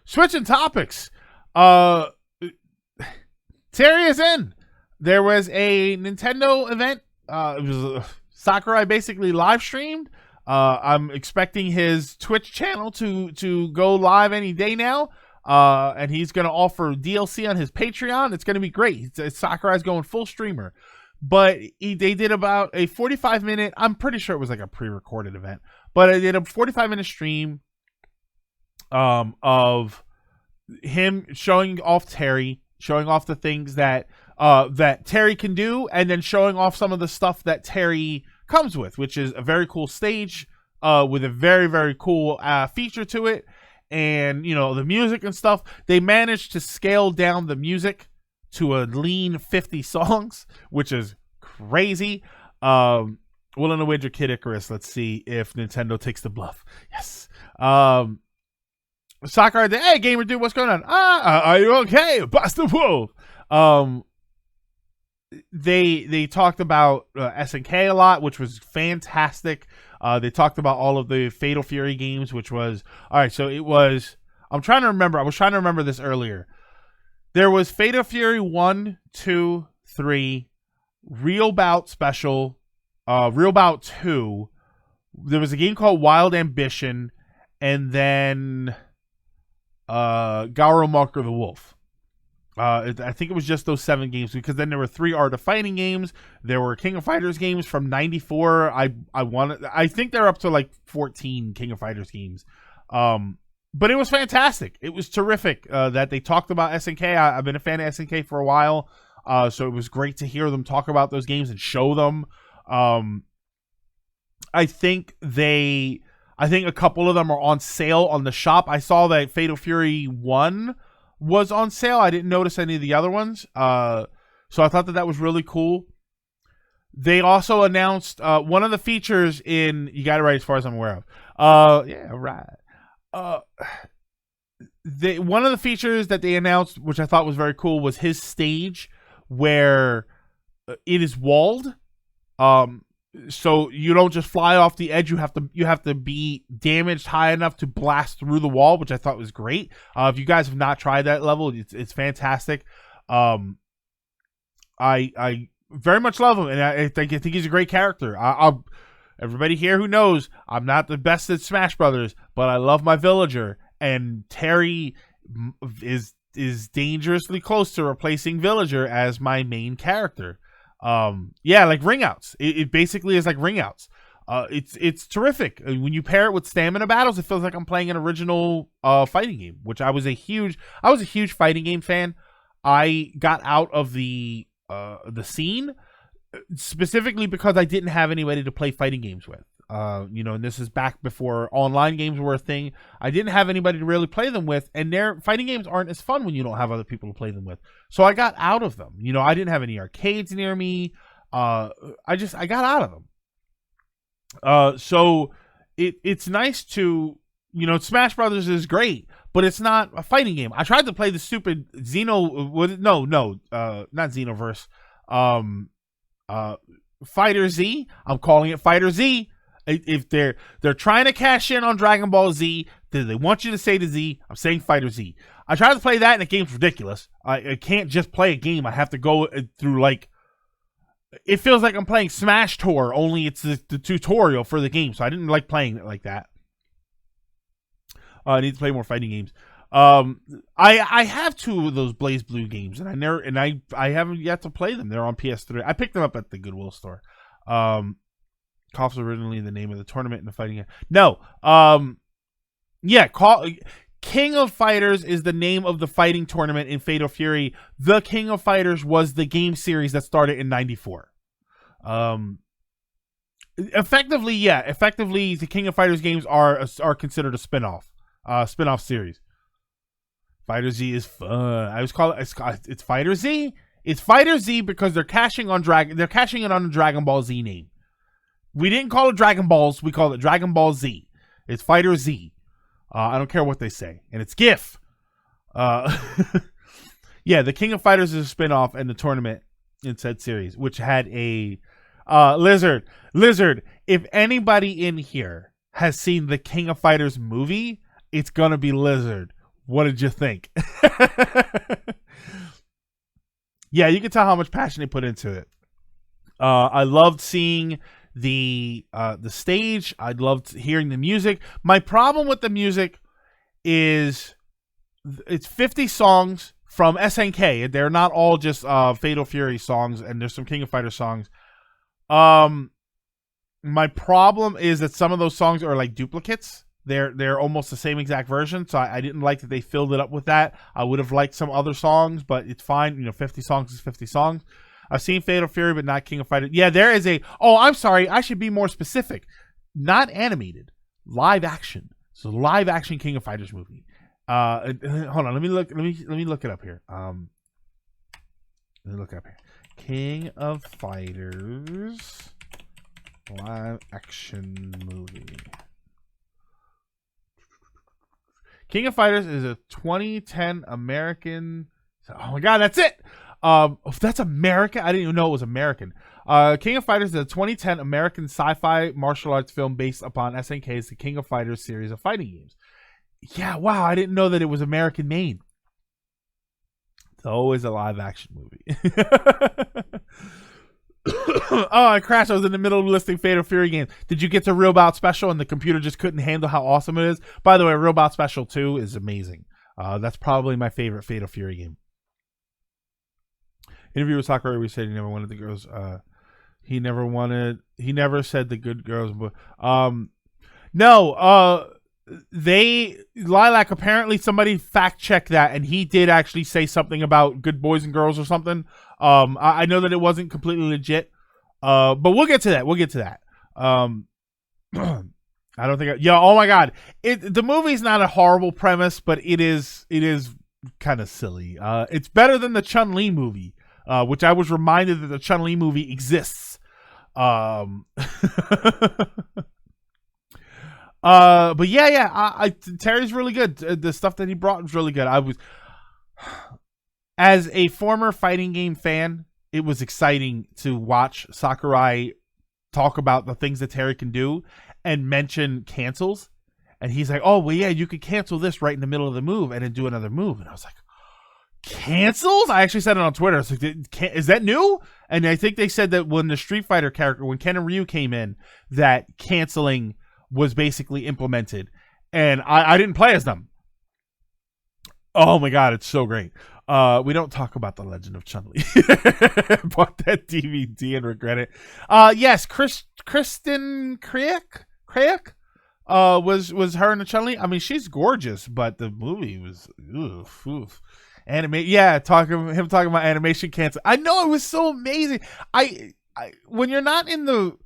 Switching topics. Uh, Terry is in. There was a Nintendo event. It was Sakurai basically live streamed. I'm expecting his Twitch channel to go live any day now. And he's going to offer DLC on his Patreon. It's going to be great. Sakurai's going full streamer. But they did about a 45-minute, I'm pretty sure it was like a pre-recorded event, but I did a 45-minute stream of him showing off Terry, showing off the things that that Terry can do, and then showing off some of the stuff that Terry comes with, which is a very cool stage with a very, very cool feature to it. And, you know, the music and stuff, they managed to scale down the music to a lean 50 songs, which is crazy. Will and the Wager Kid Icarus. Let's see if Nintendo takes the bluff. Yes. Sakurai, hey, gamer dude, what's going on? Are you okay? Bust the Wolf. They talked about SNK a lot, which was fantastic. They talked about all of the Fatal Fury games, which was all right. So it was. I'm trying to remember. I was trying to remember this earlier. There was Fatal Fury 1, 2, 3, Real Bout Special, Real Bout 2. There was a game called Wild Ambition, and then Garo Marker the Wolf. I think it was just those 7 games, because then there were 3 Art of Fighting games. There were King of Fighters games from '94. I think they're up to like 14 King of Fighters games. But it was fantastic. It was terrific that they talked about SNK. I've been a fan of SNK for a while, so it was great to hear them talk about those games and show them. I think a couple of them are on sale on the shop. I saw that Fatal Fury 1 was on sale. I didn't notice any of the other ones. So I thought that was really cool. They also announced one of the features in, you got it right as far as I'm aware of. Yeah, right. One of the features that they announced, which I thought was very cool, was his stage where it is walled. So you don't just fly off the edge. You have to be damaged high enough to blast through the wall, which I thought was great. If you guys have not tried that level, it's fantastic. I very much love him, and I think he's a great character. Everybody here who knows, I'm not the best at Smash Brothers, but I love my villager, and Terry is dangerously close to replacing Villager as my main character. Yeah, like ring outs. It basically is like ring outs. It's terrific. When you pair it with stamina battles, it feels like I'm playing an original fighting game, which I was a huge fighting game fan. I got out of the scene specifically because I didn't have anybody to play fighting games with. And this is back before online games were a thing. I didn't have anybody to really play them with, and their fighting games aren't as fun when you don't have other people to play them with. So I got out of them. I didn't have any arcades near me. I got out of them. So it's nice to, Smash Brothers is great, but it's not a fighting game. I tried to play the stupid not Xenoverse. Fighter Z. I'm calling it Fighter Z. If they're trying to cash in on Dragon Ball Z, they want you to say the Z. I'm saying Fighter Z. I tried to play that, and the game's ridiculous. I can't just play a game. I have to go through, like, it feels like I'm playing Smash Tour, only it's the tutorial for the game, so I didn't like playing it like that. I need to play more fighting games. I have 2 of those Blaze Blue games, and I haven't yet to play them. They're on PS3. I picked them up at the Goodwill store. KOF's originally the name of the tournament in the fighting game. No. King of Fighters is the name of the fighting tournament in Fatal Fury. The King of Fighters was the game series that started in '94. Effectively, the King of Fighters games are considered a spin-off series. Fighter Z is fun. I always call it, it's Fighter Z. It's Fighter Z because they're cashing in on the Dragon Ball Z name. We didn't call it Dragon Balls. We call it Dragon Ball Z. It's Fighter Z. I don't care what they say. And it's GIF. Yeah, the King of Fighters is a spinoff and the tournament in said series, which had a Lizard. If anybody in here has seen the King of Fighters movie, it's going to be Lizard. what did you think? Yeah, you can tell how much passion they put into it. I loved seeing the stage. I loved hearing the music. My problem with the music is it's 50 songs from SNK. They're not all just Fatal Fury songs, and there's some King of Fighters songs. My problem is that some of those songs are like duplicates. They're almost the same exact version, so I didn't like that they filled it up with that. I would have liked some other songs, but it's fine. 50 songs is 50 songs. I've seen Fatal Fury, but not King of Fighters. Yeah, there is a... Oh, I'm sorry. I should be more specific. Not animated. Live action. So live action King of Fighters movie. Hold on. Let me look it up here. Let me look it up here. King of Fighters live action movie. King of Fighters is a 2010 American... Oh my god, that's it! That's American? I didn't even know it was American. King of Fighters is a 2010 American sci-fi martial arts film based upon SNK's The King of Fighters series of fighting games. Yeah, wow, I didn't know that it was American made. It's always a live action movie. Oh, I crashed. I was in the middle of listing Fatal Fury games. Did you get to Real Bout Special and the computer just couldn't handle how awesome it is? By the way, Real Bout Special 2 is amazing. That's probably my favorite Fatal Fury game. Interview with Sakurai, we said he never wanted the girls. He never said the good girls. But Lilac, apparently somebody fact checked that, and he did actually say something about good boys and girls or something. I know that it wasn't completely legit, but we'll get to that. I don't think. Oh my god, the movie's not a horrible premise, but it is kind of silly. It's better than the Chun-Li movie, which I was reminded that the Chun-Li movie exists. But yeah, Terry's really good. The stuff that he brought was really good. As a former fighting game fan, it was exciting to watch Sakurai talk about the things that Terry can do and mention cancels. And he's like, oh, well, yeah, you could cancel this right in the middle of the move and then do another move. And I was like, cancels? I actually said it on Twitter. I was like, is that new? And I think they said that when the Street Fighter character, when Ken and Ryu came in, that canceling was basically implemented. And I didn't play as them. Oh my god, it's so great. We don't talk about The Legend of Chun-Li. Bought that DVD and regret it. Yes, Kristen Kreuk was her in the Chun-Li. I mean, she's gorgeous, but the movie was oof. Anime, yeah, him talking about animation cancer. I know, it was so amazing. When you're not in the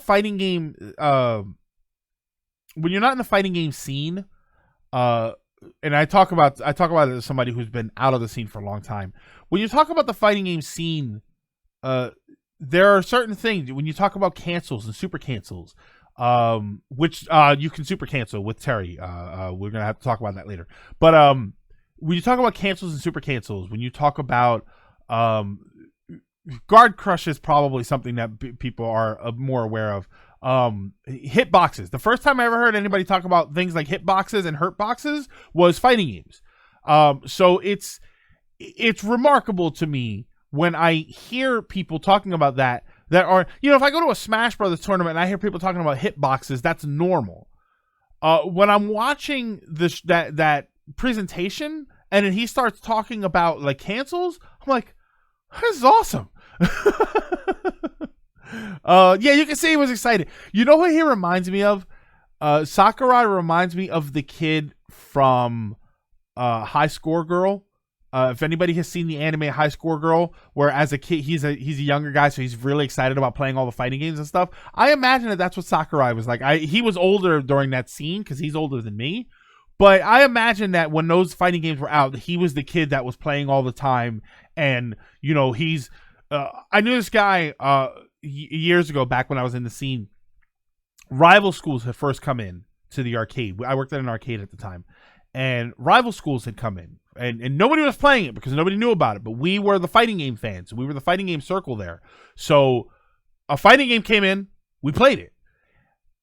fighting game, when you're not in the fighting game scene, and I talk about it as somebody who's been out of the scene for a long time. When you talk about the fighting game scene, there are certain things when you talk about cancels and super cancels, which you can super cancel with Terry. We're gonna have to talk about that later. But when you talk about cancels and super cancels, when you talk about guard crush is probably something that people are more aware of. Hitboxes. The first time I ever heard anybody talk about things like hitboxes and hurt boxes was fighting games. So it's remarkable to me when I hear people talking about that are, if I go to a Smash Brothers tournament and I hear people talking about hitboxes, that's normal. When I'm watching that presentation and then he starts talking about like cancels, I'm like, this is awesome. Yeah, you can see he was excited. You know what he reminds me of? Sakurai reminds me of the kid from High Score Girl. If anybody has seen the anime High Score Girl, where as a kid he's a younger guy, so he's really excited about playing all the fighting games and stuff. I imagine that's what Sakurai was like. He was older during that scene because he's older than me. But I imagine that when those fighting games were out, he was the kid that was playing all the time. And, he's... I knew this guy years ago, back when I was in the scene. Rival Schools had first come in to the arcade. I worked at an arcade at the time. And Rival Schools had come in. And nobody was playing it because nobody knew about it. But we were the fighting game fans. We were the fighting game circle there. So a fighting game came in. We played it.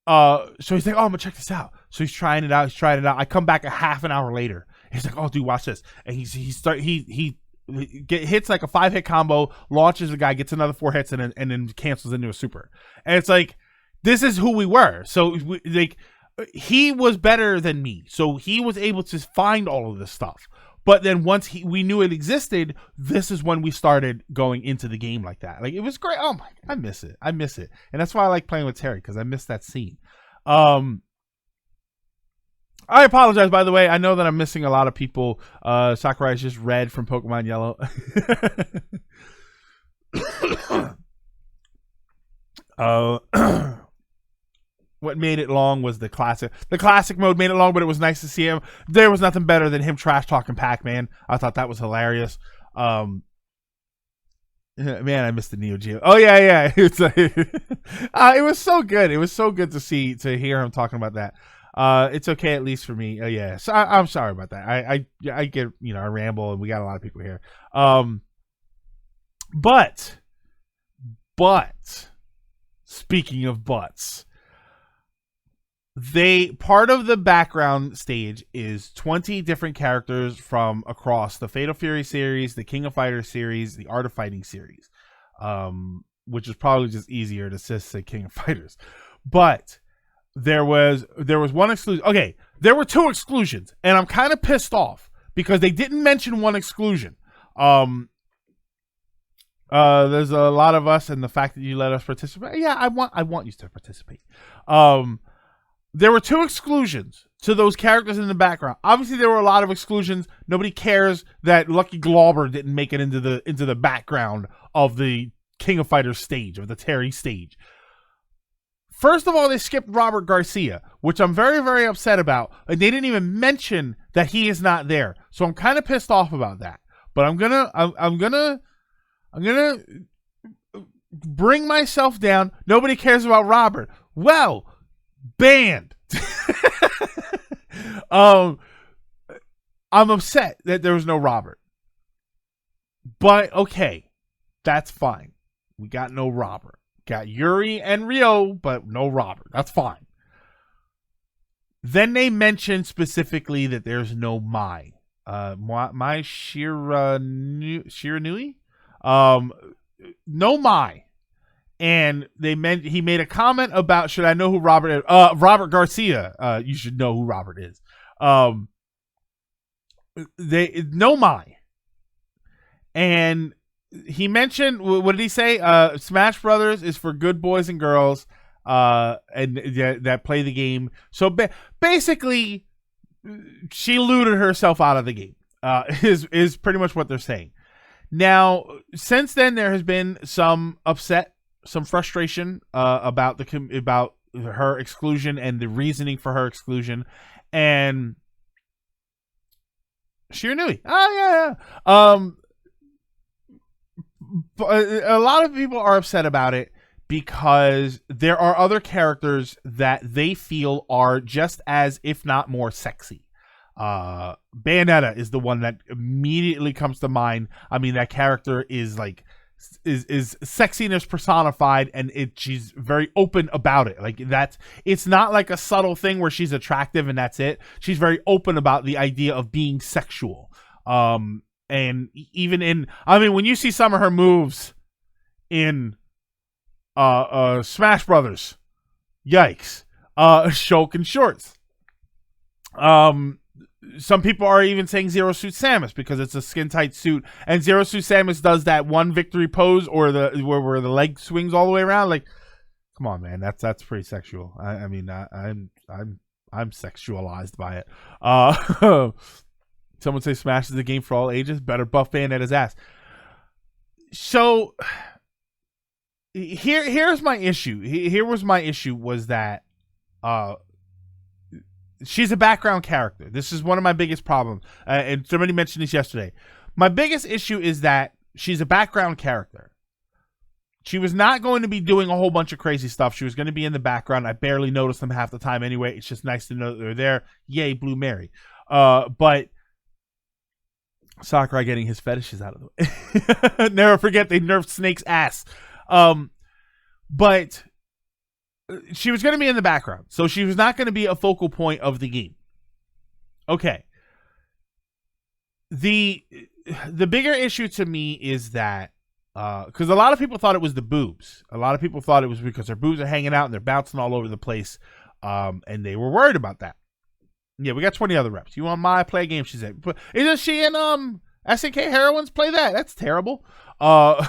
So he's like, oh, I'm going to check this out. So he's trying it out. I come back a half an hour later. He's like, oh, dude, watch this. And he hits like a 5-hit combo, launches the guy, gets another 4 hits, and then cancels into a super. And it's like, this is who we were. So he was better than me, so he was able to find all of this stuff. But then once we knew it existed, this is when we started going into the game like that. Like, it was great. Oh my, I miss it. And that's why I like playing with Terry, because I miss that scene. I apologize, by the way. I know that I'm missing a lot of people. Sakurai is just red from Pokemon Yellow. What made it long was the classic. The classic mode made it long, but it was nice to see him. There was nothing better than him trash talking Pac-Man. I thought that was hilarious. Man, I missed the Neo Geo. Oh yeah. It was so good. It was so good to hear him talking about that. It's okay, at least for me. Yeah. So I'm sorry about that. I get, I ramble, and we got a lot of people here. But speaking of butts, part of the background stage is 20 different characters from across the Fatal Fury series, the King of Fighters series, the Art of Fighting series, which is probably just easier to say King of Fighters. But there was one exclusion. Okay, there were 2 exclusions, and I'm kind of pissed off because they didn't mention one exclusion. There's a lot of us, and the fact that you let us participate. Yeah, I want you to participate. There were 2 exclusions to those characters in the background. Obviously, there were a lot of exclusions. Nobody cares that Lucky Glauber didn't make it into the background of the King of Fighters stage, of the Terry stage. First of all, they skipped Robert Garcia, which I'm very, very upset about. And they didn't even mention that he is not there. So I'm kind of pissed off about that. But I'm gonna bring myself down. Nobody cares about Robert. Well, banned. I'm upset that there was no Robert. But okay, that's fine. We got no Robert. Got Yuri and Ryo, but no Robert. That's fine. Then they mentioned specifically that there's no Mai. Mai Shiranui? No Mai. And he made a comment about, should I know who Robert is? Robert Garcia. You should know who Robert is. No Mai. And he mentioned, what did he say? Smash Brothers is for good boys and girls that play the game. So basically, she looted herself out of the game, is pretty much what they're saying. Now, since then, there has been some frustration about her exclusion and the reasoning for her exclusion. And Shiranui. Oh, yeah. A lot of people are upset about it because there are other characters that they feel are just as, if not more, sexy. Bayonetta is the one that immediately comes to mind. I mean, that character is like is sexiness personified, and she's very open about it. Like, it's not like a subtle thing where she's attractive and that's it. She's very open about the idea of being sexual. And even when you see some of her moves in Smash Brothers, yikes. Shulk shorts. Some people are even saying Zero Suit Samus because it's a skin tight suit, and Zero Suit Samus does that one victory pose or where the leg swings all the way around. Like, come on, man, that's pretty sexual. I'm sexualized by it. Someone say Smash is a game for all ages. Better buff Bayonetta's ass. So here's my issue. Here was my issue was that she's a background character. This is one of my biggest problems. And somebody mentioned this yesterday. My biggest issue is that she's a background character. She was not going to be doing a whole bunch of crazy stuff. She was going to be in the background. I barely noticed them half the time anyway. It's just nice to know that they're there. Yay, Blue Mary. But Sakurai getting his fetishes out of the way. Never forget they nerfed Snake's ass. But she was going to be in the background, so she was not going to be a focal point of the game. Okay. the bigger issue to me is that because a lot of people thought it was the boobs. A lot of people thought it was because their boobs are hanging out and they're bouncing all over the place, and they were worried about that. Yeah, we got 20 other reps. You want my play a game? She said. Isn't she in SNK Heroines? Play that. That's terrible. A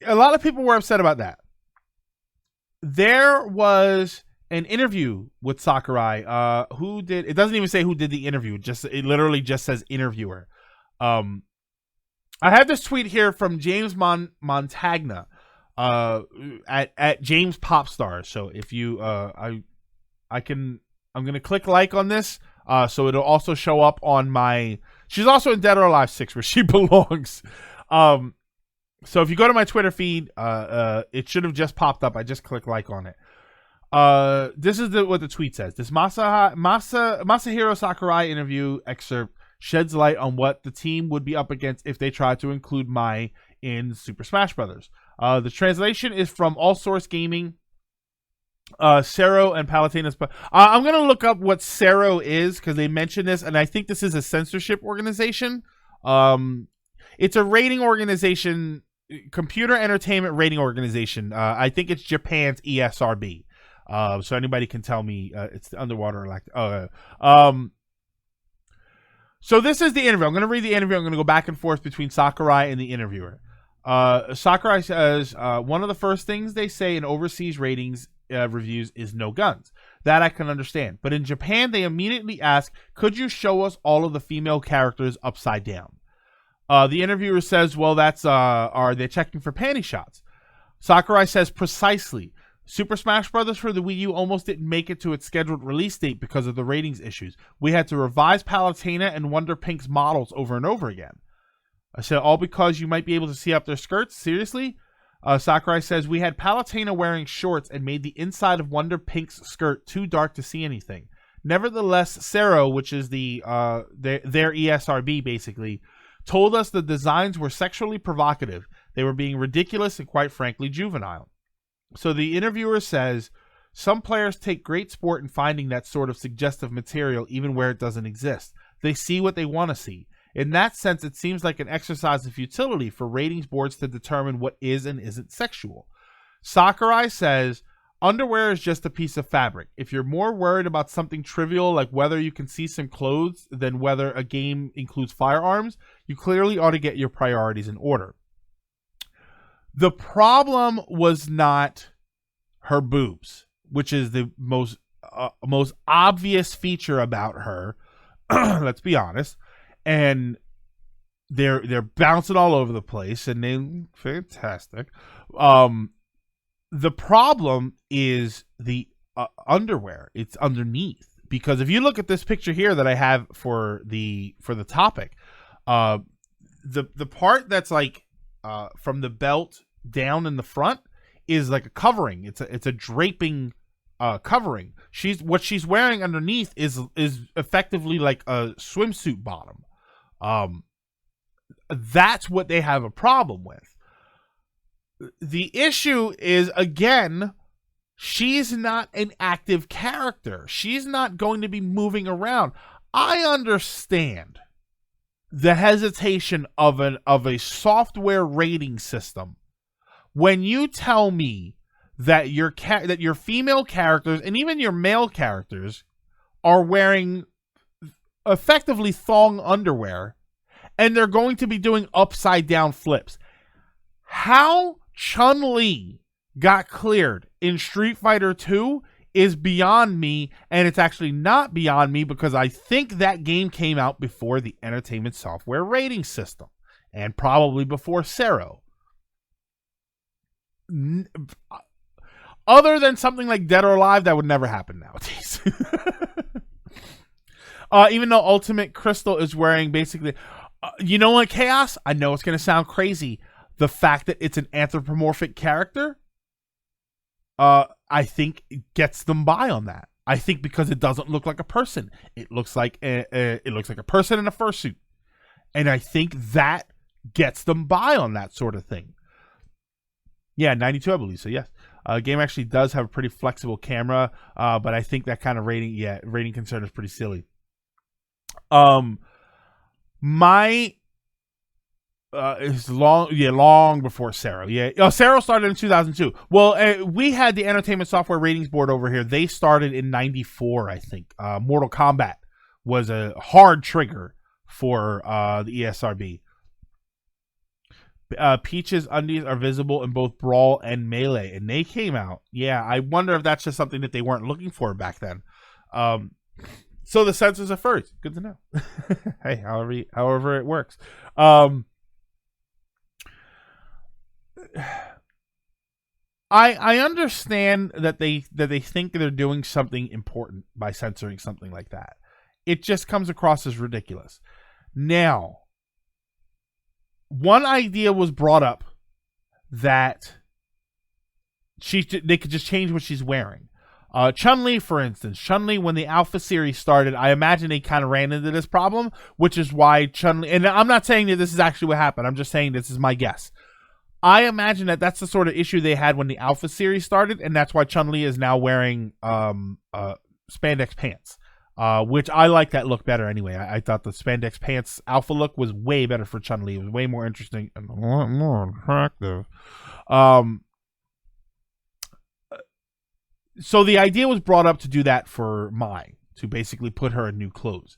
lot of people were upset about that. There was an interview with Sakurai. Who did? It doesn't even say who did the interview. It literally just says interviewer. I have this tweet here from James Montagna at James Popstar. So if you I'm gonna click like on this so it'll also show up on my. She's also in Dead or Alive 6 where she belongs. So if you go to my Twitter feed, it should have just popped up. I just clicked like on it. This is what the tweet says. This Masahiro Sakurai interview excerpt sheds light on what the team would be up against if they tried to include Mai in Super Smash Brothers. The translation is from All Source Gaming. Cero and Palutena's. I'm going to look up what Cero is because they mentioned this, and I think this is a censorship organization. It's a rating organization, computer entertainment rating organization. I think it's Japan's ESRB. So anybody can tell me it's the underwater. So this is the interview. I'm going to read the interview. I'm going to go back and forth between Sakurai and the interviewer. Sakurai says, one of the first things they say in overseas ratings reviews is no guns. That I can understand. But in Japan, they immediately ask, could you show us all of the female characters upside down? The interviewer says, well, are they checking for panty shots? Sakurai says, precisely. Super Smash Bros. For the Wii U almost didn't make it to its scheduled release date because of the ratings issues. We had to revise Palutena and Wonder Pink's models over and over again. I said, all because you might be able to see up their skirts? Seriously? Sakurai says, we had Palutena wearing shorts and made the inside of Wonder Pink's skirt too dark to see anything. Nevertheless, Cero, which is their ESRB basically, told us the designs were sexually provocative. They were being ridiculous and quite frankly juvenile. So the interviewer says, some players take great sport in finding that sort of suggestive material even where it doesn't exist. They see what they want to see. In that sense, it seems like an exercise of futility for ratings boards to determine what is and isn't sexual. Sakurai says, underwear is just a piece of fabric. If you're more worried about something trivial like whether you can see some clothes than whether a game includes firearms, you clearly ought to get your priorities in order. The problem was not her boobs, which is the most obvious feature about her. Let's be honest. And they're bouncing all over the place, and they're fantastic. The problem is the underwear. It's underneath, because if you look at this picture here that I have for the topic, the part that's like from the belt down in the front is like a covering. It's a draping covering. What she's wearing underneath is effectively like a swimsuit bottom. That's what they have a problem with. The issue is, again, she's not an active character. She's not going to be moving around. I understand the hesitation of a software rating system when you tell me that your female characters and even your male characters are wearing effectively thong underwear and they're going to be doing upside down flips. How Chun-Li got cleared in Street Fighter 2 is beyond me, and it's actually not beyond me because I think that game came out before the entertainment software rating system and probably before Cero. Other than something like Dead or Alive, that would never happen nowadays. Even though Ultimate Crystal is wearing basically... you know what, Chaos? I know it's going to sound crazy. The fact that it's an anthropomorphic character, I think it gets them by on that. I think because it doesn't look like a person. It looks like a person in a fursuit. And I think that gets them by on that sort of thing. Yeah, 92, I believe. So, yes. Game actually does have a pretty flexible camera, but I think that kind of rating concern is pretty silly. Um, my it's long before Sarah. Yeah, Sarah started in 2002. Well, we had the Entertainment Software Ratings Board over here. They started in '94, I think. Mortal Kombat was a hard trigger for the ESRB. Peach's undies are visible in both Brawl and Melee, and they came out. Yeah, I wonder if that's just something that they weren't looking for back then. So the censors are first. Good to know. Hey, however it works. I understand that they think they're doing something important by censoring something like that. It just comes across as ridiculous. Now, one idea was brought up that they could just change what she's wearing. Chun-Li, for instance. Chun-Li, when the Alpha series started, I imagine they kind of ran into this problem, which is why Chun-Li... And I'm not saying that this is actually what happened. I'm just saying this is my guess. I imagine that that's the sort of issue they had when the Alpha series started, and that's why Chun-Li is now wearing spandex pants, which I like that look better anyway. I thought the spandex pants Alpha look was way better for Chun-Li. It was way more interesting and a lot more attractive. So the idea was brought up to do that for Mai, to basically put her in new clothes.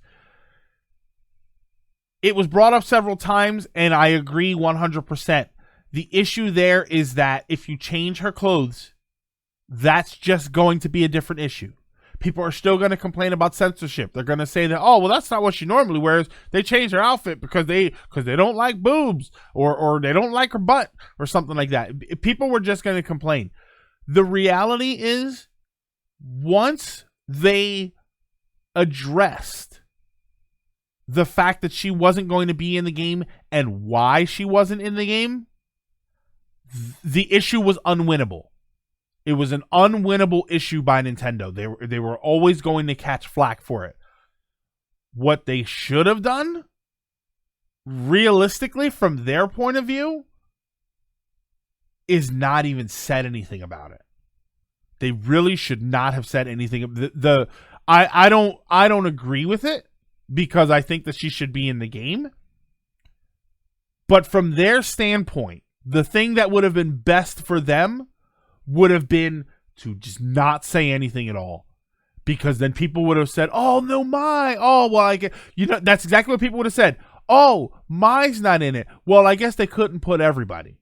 It was brought up several times, and I agree 100%. The issue there is that if you change her clothes, that's just going to be a different issue. People are still going to complain about censorship. They're going to say that, oh, well, that's not what she normally wears. They changed her outfit because they don't like boobs or they don't like her butt or something like that. People were just going to complain. The reality is, once they addressed the fact that she wasn't going to be in the game and why she wasn't in the game, the issue was unwinnable. It was an unwinnable issue by Nintendo. They were always going to catch flack for it. What they should have done, realistically, from their point of view, is not even said anything about it. They really should not have said anything. I don't agree with it because I think that she should be in the game. But from their standpoint, the thing that would have been best for them would have been to just not say anything at all. Because then people would have said, oh, no, Mai. Oh, well, that's exactly what people would have said. Oh, Mai's not in it. Well, I guess they couldn't put everybody.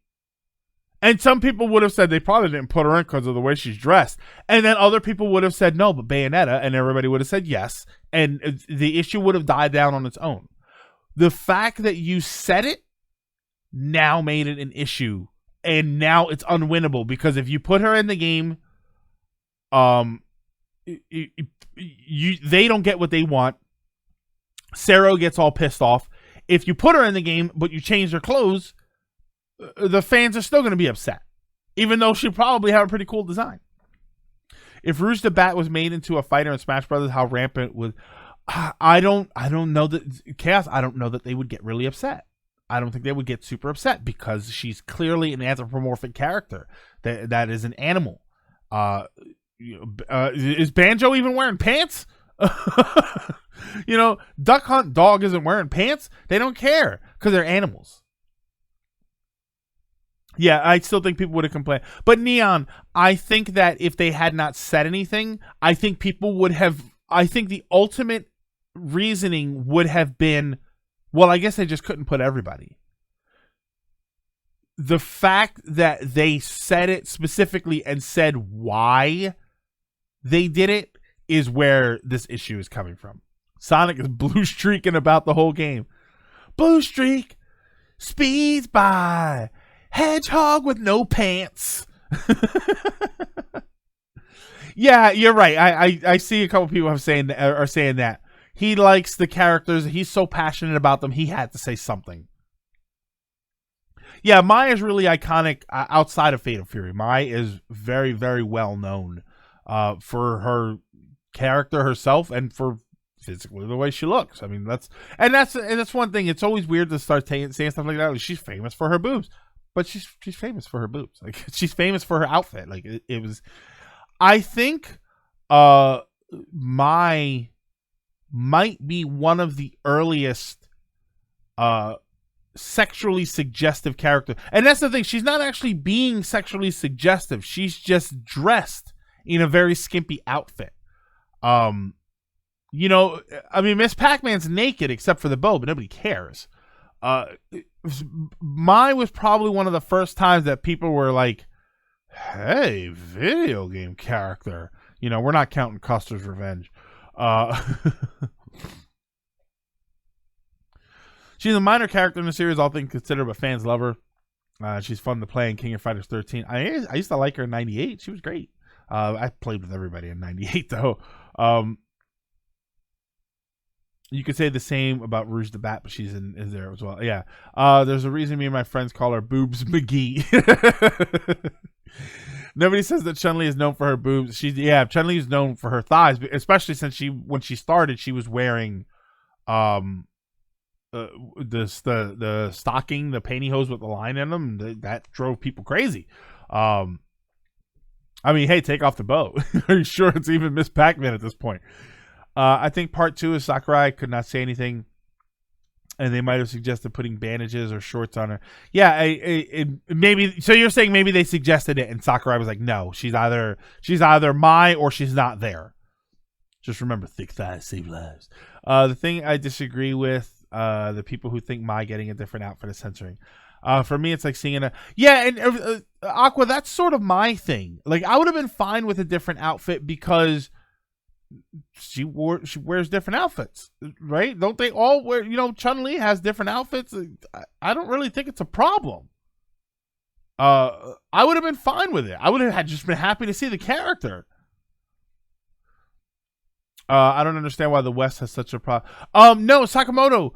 And some people would have said they probably didn't put her in because of the way she's dressed. And then other people would have said, no, but Bayonetta. And everybody would have said yes. And the issue would have died down on its own. The fact that you said it now made it an issue. And now it's unwinnable because if you put her in the game, they don't get what they want. Sarah gets all pissed off. If you put her in the game, but you change her clothes, the fans are still going to be upset, even though she probably had a pretty cool design. If Rouge the Bat was made into a fighter in Smash Brothers, how rampant would I don't know that Chaos. I don't know that they would get really upset. I don't think they would get super upset because she's clearly an anthropomorphic character that is an animal. Is Banjo even wearing pants? Duck Hunt Dog isn't wearing pants. They don't care because they're animals. Yeah, I still think people would have complained. But Neon, I think that if they had not said anything, I think people would have... I think the ultimate reasoning would have been, well, I guess they just couldn't put everybody. The fact that they said it specifically and said why they did it is where this issue is coming from. Sonic is blue streaking about the whole game. Blue streak speeds by hedgehog with no pants. Yeah, you're right. I see a couple people are saying that he likes the characters. He's so passionate about them. He had to say something. Yeah, Mai is really iconic outside of Fatal Fury. Mai is very, very well known for her character herself and for physically the way she looks. I mean, that's one thing. It's always weird to start saying stuff like that. Like, she's famous for her boobs, but she's famous for her boobs. Like, she's famous for her outfit. Like, it was. I think Mai might be one of the earliest sexually suggestive characters. And that's the thing. She's not actually being sexually suggestive. She's just dressed in a very skimpy outfit. You know, I mean, Miss Pac-Man's naked except for the bow, but nobody cares. Mine was probably one of the first times that people were like, hey, video game character. You know, we're not counting Custer's Revenge. She's a minor character in the series, all things considered, but fans love her. She's fun to play in King of Fighters 13. I used to like her in 98. She was great. I played with everybody in 98, though. You could say the same about Rouge the Bat, but she's in there as well. Yeah. There's a reason me and my friends call her Boobs McGee. Nobody says that Chun-Li is known for her boobs. Chun-Li is known for her thighs, especially since when she started, she was wearing the stocking, the pantyhose with the line in them. That drove people crazy. I mean, hey, take off the bow. Are you sure it's even Miss Pac-Man at this point? I think part 2 is Sakurai could not say anything, and they might have suggested putting bandages or shorts on her. Yeah, maybe. So you're saying maybe they suggested it, and Sakurai was like, "No, she's either Mai or she's not there." Just remember, thick thighs save lives. The thing I disagree with, the people who think Mai getting a different outfit is censoring. For me, it's like seeing and Aqua. That's sort of my thing. Like, I would have been fine with a different outfit because she wears different outfits, right? Don't they all wear? You know, Chun-Li has different outfits. I don't really think it's a problem. I would have been fine with it. I would have just been happy to see the character. I don't understand why the West has such a problem. No, Sakamoto.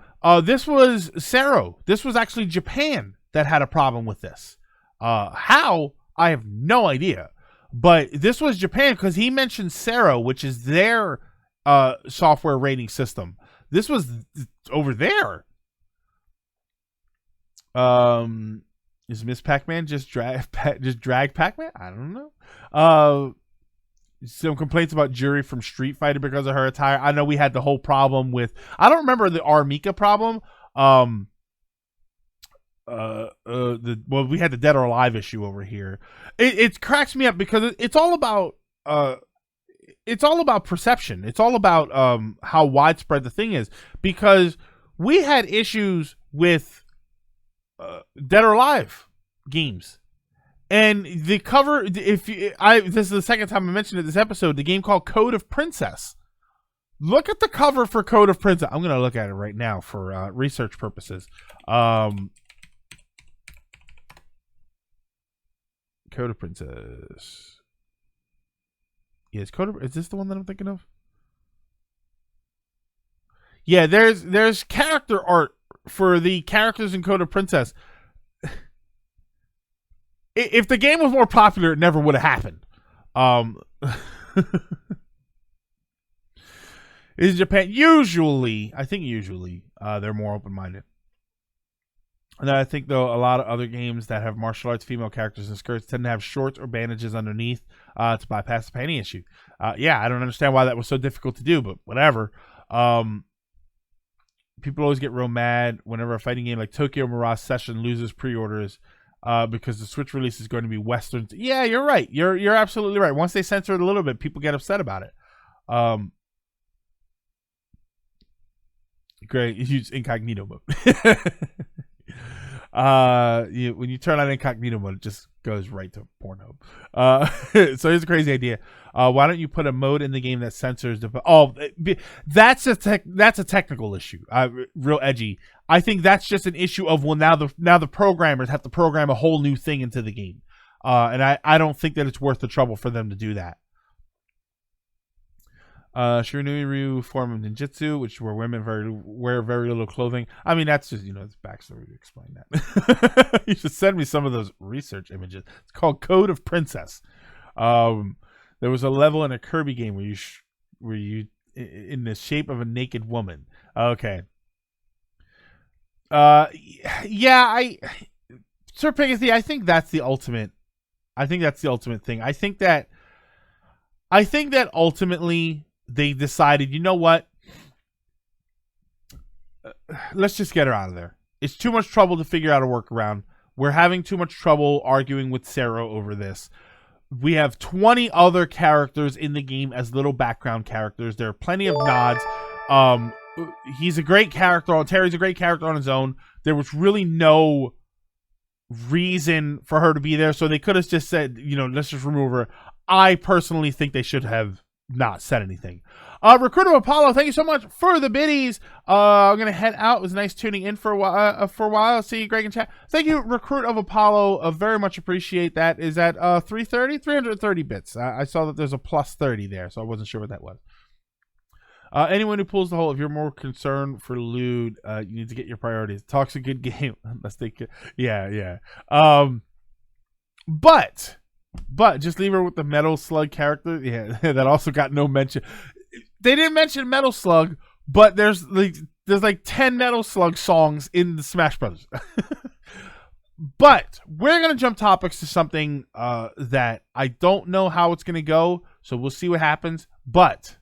This was Sero. This was actually Japan that had a problem with this. How? I have no idea. But this was Japan because he mentioned Sero, which is their software rating system. This was over there. Is Miss Pac-Man just drag Pac-Man? I don't know. Some complaints about Juri from Street Fighter because of her attire. I know we had the whole problem with. I don't remember the R. Mika problem. We had the Dead or Alive issue over here. It cracks me up because it's all about perception. It's all about how widespread the thing is, because we had issues with Dead or Alive games, and the cover. This is the second time I mentioned it this episode. The game called Code of Princess. Look at the cover for Code of Princess. I'm gonna look at it right now for research purposes. Code of Princess. Yeah, is this the one that I'm thinking of? Yeah, there's character art for the characters in Code of Princess. If the game was more popular, it never would have happened. In Japan, usually they're more open-minded. And I think, though, a lot of other games that have martial arts female characters and skirts tend to have shorts or bandages underneath to bypass the panty issue. Yeah, I don't understand why that was so difficult to do, but whatever. People always get real mad whenever a fighting game like Tokyo Mirage Session loses pre-orders because the Switch release is going to be Western. Yeah, you're right. You're absolutely right. Once they censor it a little bit, people get upset about it. Great. Use incognito mode. When you turn on incognito mode, it just goes right to Pornhub. So here's a crazy idea. Why don't you put a mode in the game that censors that's a technical issue. Real edgy. I think that's just an issue of, well, now the programmers have to program a whole new thing into the game. And I don't think that it's worth the trouble for them to do that. Shiranui Ryu form of ninjutsu, which where women wear very little clothing. I mean, that's just, it's backstory to explain that. You should send me some of those research images. It's called Code of Princess. There was a level in a Kirby game where you in the shape of a naked woman. Okay. Yeah, Sir Piggy, I think that's the ultimate. I think that's the ultimate thing. I think that ultimately they decided, you know what? let's just get her out of there. It's too much trouble to figure out a workaround. We're having too much trouble arguing with Sarah over this. We have 20 other characters in the game as little background characters. There are plenty of nods. He's a great character. Terry's a great character on his own. There was really no reason for her to be there, so they could have just said, let's just remove her. I personally think they should have not said anything. Recruit of Apollo, thank you so much for the biddies. I'm gonna head out. It was nice tuning in for a while. See you, Greg, in chat. Thank you, Recruit of Apollo. Very much appreciate that. Is that 330 bits? I saw that there's a plus 30 there, so I wasn't sure what that was. Anyone who pulls the hole, if you're more concerned for loot, you need to get your priorities. Talk's a good game. Let's take it. Yeah. But just leave her with the Metal Slug character. Yeah, that also got no mention. They didn't mention Metal Slug, but there's like 10 Metal Slug songs in the Smash Brothers. But we're gonna jump topics to something that I don't know how it's gonna go, so we'll see what happens. But